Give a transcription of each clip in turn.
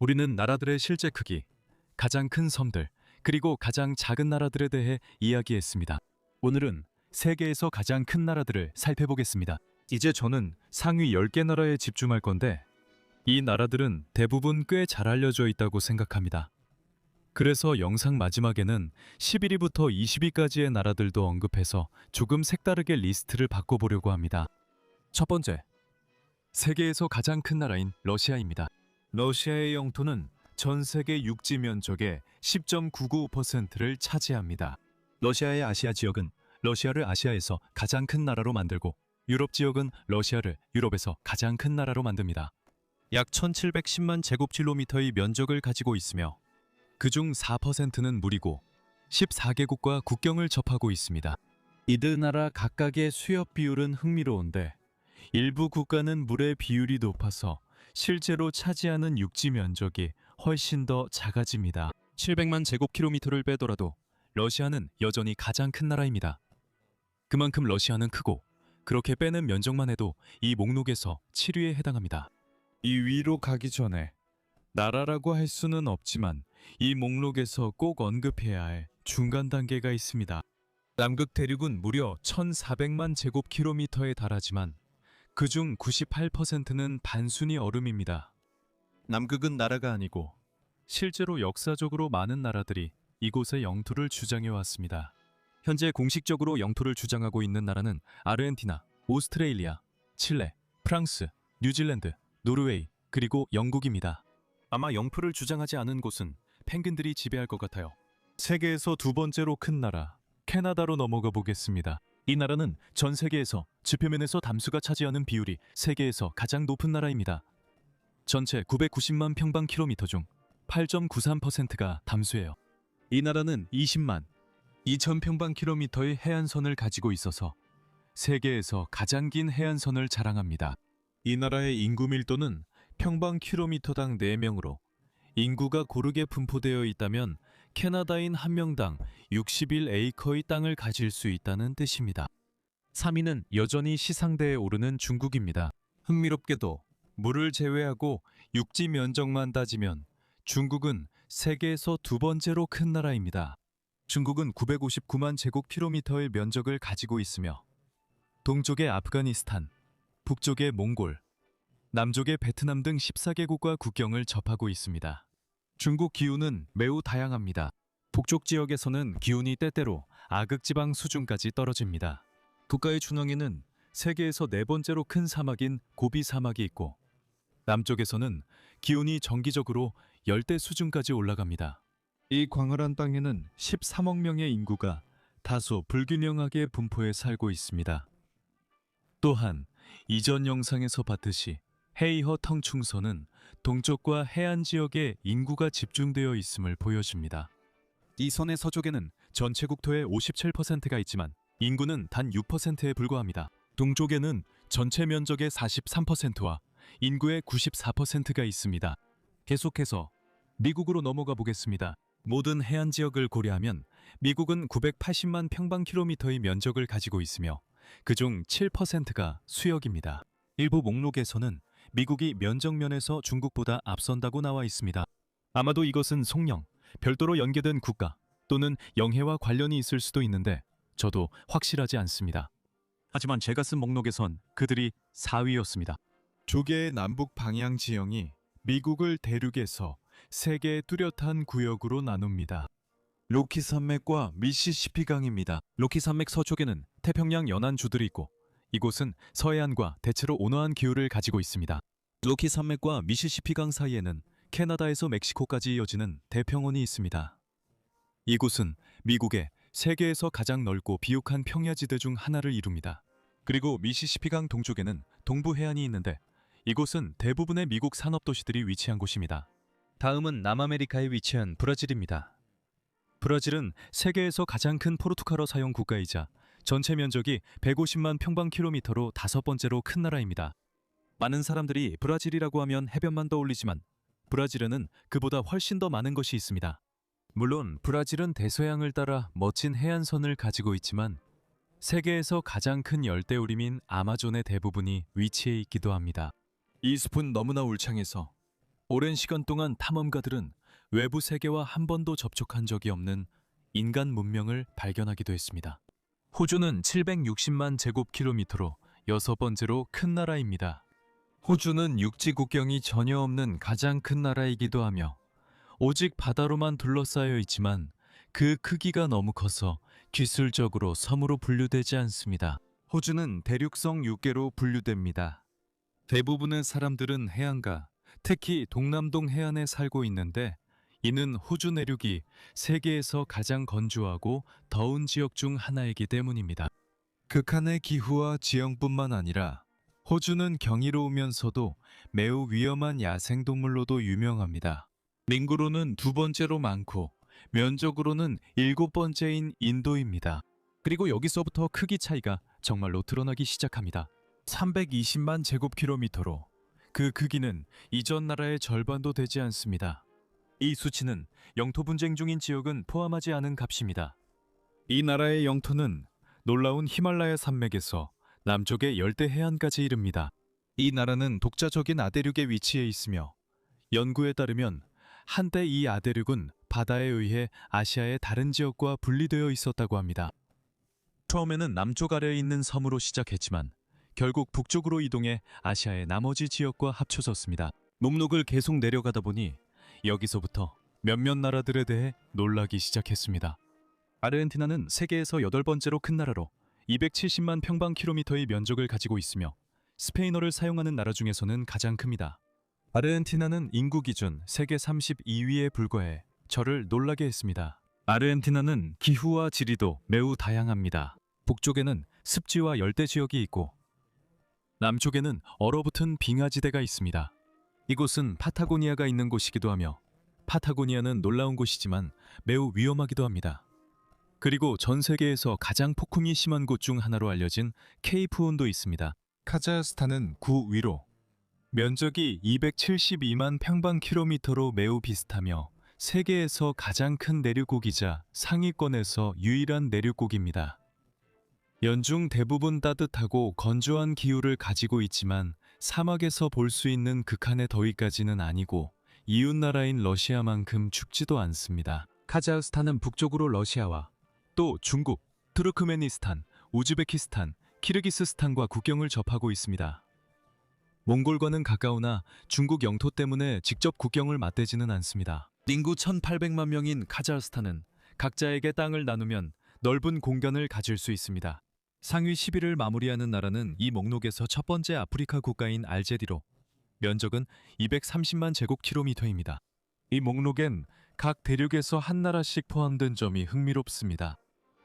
우리는 나라들의 실제 크기, 가장 큰 섬들, 그리고 가장 작은 나라들에 대해 이야기했습니다. 오늘은 세계에서 가장 큰 나라들을 살펴보겠습니다. 이제 저는 상위 10개 나라에 집중할 건데 이 나라들은 대부분 꽤 잘 알려져 있다고 생각합니다. 그래서 영상 마지막에는 11위부터 20위까지의 나라들도 언급해서 조금 색다르게 리스트를 바꿔보려고 합니다. 첫 번째, 세계에서 가장 큰 나라인 러시아입니다. 러시아의 영토는 전 세계 육지 면적의 10.99%를 차지합니다. 러시아의 아시아 지역은 러시아를 아시아에서 가장 큰 나라로 만들고 유럽 지역은 러시아를 유럽에서 가장 큰 나라로 만듭니다. 약 1710만 제곱킬로미터의 면적을 가지고 있으며 그중 4%는 물이고 14개국과 국경을 접하고 있습니다. 이들 나라 각각의 수협 비율은 흥미로운데 일부 국가는 물의 비율이 높아서 실제로 차지하는 육지 면적이 훨씬 더 작아집니다. 700만 제곱킬로미터를 빼더라도 러시아는 여전히 가장 큰 나라입니다. 그만큼 러시아는 크고 그렇게 빼는 면적만 해도 이 목록에서 7위에 해당합니다. 이 위로 가기 전에 나라라고 할 수는 없지만 이 목록에서 꼭 언급해야 할 중간 단계가 있습니다. 남극 대륙은 무려 1400만 제곱킬로미터에 달하지만 그중 98%는 단순히 얼음입니다. 남극은 나라가 아니고 실제로 역사적으로 많은 나라들이 이곳의 영토를 주장해 왔습니다. 현재 공식적으로 영토를 주장하고 있는 나라는 아르헨티나, 오스트레일리아, 칠레, 프랑스, 뉴질랜드, 노르웨이, 그리고 영국입니다. 아마 영토를 주장하지 않은 곳은 펭귄들이 지배할 것 같아요. 세계에서 두 번째로 큰 나라, 캐나다로 넘어가 보겠습니다. 이 나라는 전 세계에서 지표면에서 담수가 차지하는 비율이 세계에서 가장 높은 나라입니다. 전체 990만 평방킬로미터 중 8.93%가 담수예요. 이 나라는 20만 2천 평방킬로미터의 해안선을 가지고 있어서 세계에서 가장 긴 해안선을 자랑합니다. 이 나라의 인구 밀도는 평방킬로미터당 4명으로 인구가 고르게 분포되어 있다면 캐나다인 한 명당 61에이커의 땅을 가질 수 있다는 뜻입니다. 3위는 여전히 시상대에 오르는 중국입니다. 흥미롭게도 물을 제외하고 육지 면적만 따지면 중국은 세계에서 두 번째로 큰 나라입니다. 중국은 959만 제곱킬로미터의 면적을 가지고 있으며 동쪽의 아프가니스탄, 북쪽의 몽골, 남쪽의 베트남 등 14개국과 국경을 접하고 있습니다. 중국 기후는 매우 다양합니다. 북쪽 지역에서는 기온이 때때로 아극지방 수준까지 떨어집니다. 국가의 중앙에는 세계에서 네 번째로 큰 사막인 고비 사막이 있고 남쪽에서는 기온이 정기적으로 열대 수준까지 올라갑니다. 이 광활한 땅에는 13억 명의 인구가 다소 불균형하게 분포해 살고 있습니다. 또한 이전 영상에서 봤듯이 헤이허 텅충선은 동쪽과 해안 지역에 인구가 집중되어 있음을 보여줍니다. 이 선의 서쪽에는 전체 국토의 57%가 있지만 인구는 단 6%에 불과합니다. 동쪽에는 전체 면적의 43%와 인구의 94%가 있습니다. 계속해서 미국으로 넘어가 보겠습니다. 모든 해안 지역을 고려하면 미국은 980만 평방킬로미터의 면적을 가지고 있으며 그중 7%가 수역입니다. 일부 목록에서는 미국이 면적면에서 중국보다 앞선다고 나와 있습니다. 아마도 이것은 속령, 별도로 연계된 국가 또는 영해와 관련이 있을 수도 있는데 저도 확실하지 않습니다. 하지만 제가 쓴 목록에선 그들이 4위였습니다. 두 개의 남북 방향 지형이 미국을 대륙에서 세 개의 뚜렷한 구역으로 나눕니다. 로키 산맥과 미시시피 강입니다. 로키 산맥 서쪽에는 태평양 연안주들이 있고 이곳은 서해안과 대체로 온화한 기후를 가지고 있습니다. 로키 산맥과 미시시피 강 사이에는 캐나다에서 멕시코까지 이어지는 대평원이 있습니다. 이곳은 미국의 세계에서 가장 넓고 비옥한 평야지대 중 하나를 이룹니다. 그리고 미시시피 강 동쪽에는 동부 해안이 있는데 이곳은 대부분의 미국 산업도시들이 위치한 곳입니다. 다음은 남아메리카에 위치한 브라질입니다. 브라질은 세계에서 가장 큰 포르투갈어 사용 국가이자 전체 면적이 150만 평방킬로미터로 다섯 번째로 큰 나라입니다. 많은 사람들이 브라질이라고 하면 해변만 떠올리지만 브라질에는 그보다 훨씬 더 많은 것이 있습니다. 물론 브라질은 대서양을 따라 멋진 해안선을 가지고 있지만 세계에서 가장 큰 열대우림인 아마존의 대부분이 위치해 있기도 합니다. 이 숲은 너무나 울창해서 오랜 시간 동안 탐험가들은 외부 세계와 한 번도 접촉한 적이 없는 인간 문명을 발견하기도 했습니다. 호주는 760만 제곱킬로미터로 여섯 번째로 큰 나라입니다. 호주는 육지 국경이 전혀 없는 가장 큰 나라이기도 하며 오직 바다로만 둘러싸여 있지만 그 크기가 너무 커서 기술적으로 섬으로 분류되지 않습니다. 호주는 대륙성 6개로 분류됩니다. 대부분의 사람들은 해안가, 특히 동남동 해안에 살고 있는데 이는 호주 내륙이 세계에서 가장 건조하고 더운 지역 중 하나이기 때문입니다. 극한의 기후와 지형뿐만 아니라 호주는 경이로우면서도 매우 위험한 야생동물로도 유명합니다. 인구로는 두 번째로 많고 면적으로는 일곱 번째인 인도입니다. 그리고 여기서부터 크기 차이가 정말로 드러나기 시작합니다. 320만 제곱킬로미터로 그 크기는 이전 나라의 절반도 되지 않습니다. 이 수치는 영토 분쟁 중인 지역은 포함하지 않은 값입니다. 이 나라의 영토는 놀라운 히말라야 산맥에서 남쪽의 열대 해안까지 이릅니다. 이 나라는 독자적인 아대륙에 위치해 있으며 연구에 따르면 한때 이 아대륙은 바다에 의해 아시아의 다른 지역과 분리되어 있었다고 합니다. 처음에는 남쪽 아래에 있는 섬으로 시작했지만 결국 북쪽으로 이동해 아시아의 나머지 지역과 합쳐졌습니다. 목록을 계속 내려가다 보니 여기서부터 몇몇 나라들에 대해 놀라기 시작했습니다. 아르헨티나는 세계에서 8번째로 큰 나라로 270만 평방킬로미터의 면적을 가지고 있으며 스페인어를 사용하는 나라 중에서는 가장 큽니다. 아르헨티나는 인구 기준 세계 32위에 불과해 저를 놀라게 했습니다. 아르헨티나는 기후와 지리도 매우 다양합니다. 북쪽에는 습지와 열대 지역이 있고 남쪽에는 얼어붙은 빙하지대가 있습니다. 이곳은 파타고니아가 있는 곳이기도 하며 파타고니아는 놀라운 곳이지만 매우 위험하기도 합니다. 그리고 전 세계에서 가장 폭풍이 심한 곳 중 하나로 알려진 케이프온도 있습니다. 카자흐스탄은 9위로 면적이 272만 평방킬로미터로 매우 비슷하며 세계에서 가장 큰 내륙국이자 상위권에서 유일한 내륙국입니다. 연중 대부분 따뜻하고 건조한 기후를 가지고 있지만 사막에서 볼 수 있는 극한의 더위까지는 아니고 이웃나라인 러시아만큼 춥지도 않습니다. 카자흐스탄은 북쪽으로 러시아와 또 중국, 투르크메니스탄, 우즈베키스탄, 키르기스스탄과 국경을 접하고 있습니다. 몽골과는 가까우나 중국 영토 때문에 직접 국경을 맞대지는 않습니다. 인구 1,800만 명인 카자흐스탄은 각자에게 땅을 나누면 넓은 공간을 가질 수 있습니다. 상위 10위를 마무리하는 나라는 이 목록에서 첫 번째 아프리카 국가인 알제리로 면적은 230만 제곱킬로미터입니다. 이 목록엔 각 대륙에서 한 나라씩 포함된 점이 흥미롭습니다.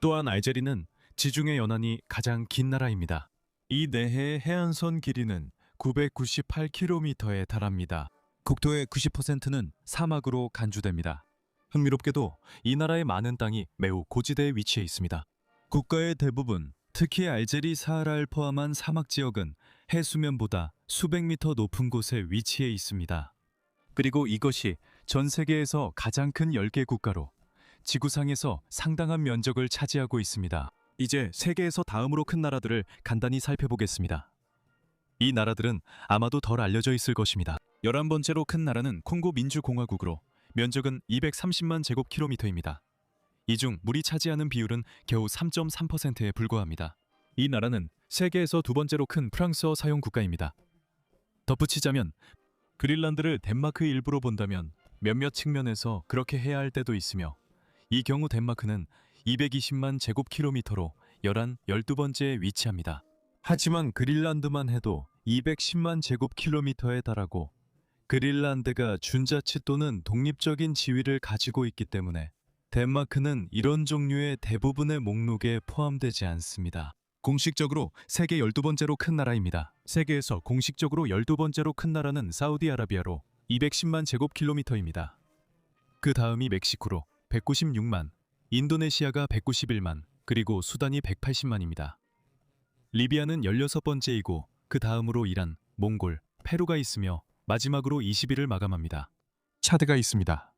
또한 알제리는 지중해 연안이 가장 긴 나라입니다. 이 내해의 해안선 길이는 998km에 달합니다. 국토의 90%는 사막으로 간주됩니다. 흥미롭게도 이 나라의 많은 땅이 매우 고지대에 위치해 있습니다. 국가의 대부분, 특히 알제리 사하라를 포함한 사막 지역은 해수면보다 수백 미터 높은 곳에 위치해 있습니다. 그리고 이것이 전 세계에서 가장 큰 10개 국가로 지구상에서 상당한 면적을 차지하고 있습니다. 이제 세계에서 다음으로 큰 나라들을 간단히 살펴보겠습니다. 이 나라들은 아마도 덜 알려져 있을 것입니다. 11번째로 큰 나라는 콩고 민주공화국으로 면적은 230만 제곱킬로미터입니다. 이 중 물이 차지하는 비율은 겨우 3.3%에 불과합니다. 이 나라는 세계에서 두 번째로 큰 프랑스어 사용 국가입니다. 덧붙이자면 그린란드를 덴마크의 일부로 본다면 몇몇 측면에서 그렇게 해야 할 때도 있으며 이 경우 덴마크는 220만 제곱킬로미터로 12번째에 위치합니다. 하지만 그린란드만 해도 210만 제곱킬로미터에 달하고 그린란드가 준자치 또는 독립적인 지위를 가지고 있기 때문에 덴마크는 이런 종류의 대부분의 목록에 포함되지 않습니다. 공식적으로 세계 12번째로 큰 나라입니다. 세계에서 공식적으로 12번째로 큰 나라는 사우디아라비아로 210만 제곱킬로미터입니다. 그 다음이 멕시코로 196만, 인도네시아가 191만, 그리고 수단이 180만입니다. 리비아는 16번째이고 그 다음으로 이란, 몽골, 페루가 있으며 마지막으로 20위를 마감합니다. 차드가 있습니다.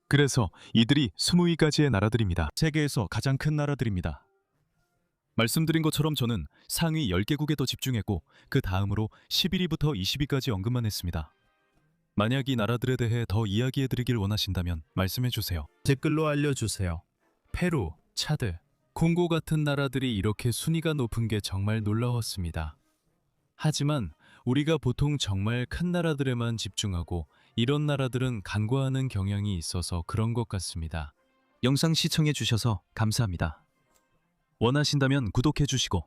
그래서 이들이 20위까지의 나라들입니다. 세계에서 가장 큰 나라들입니다. 말씀드린 것처럼 저는 상위 10개국에 더 집중했고 그 다음으로 11위부터 20위까지 언급만 했습니다. 만약 이 나라들에 대해 더 이야기해드리길 원하신다면 말씀해주세요. 댓글로 알려주세요. 페루, 차드, 콩고 같은 나라들이 이렇게 순위가 높은 게 정말 놀라웠습니다. 하지만 우리가 보통 정말 큰 나라들에만 집중하고 이런 나라들은 간과하는 경향이 있어서 그런 것 같습니다. 영상 시청해주셔서 감사합니다. 원하신다면 구독해주시고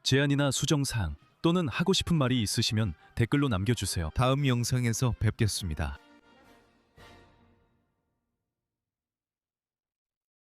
제안이나 수정사항 또는 하고 싶은 말이 있으시면 댓글로 남겨주세요. 다음 영상에서 뵙겠습니다.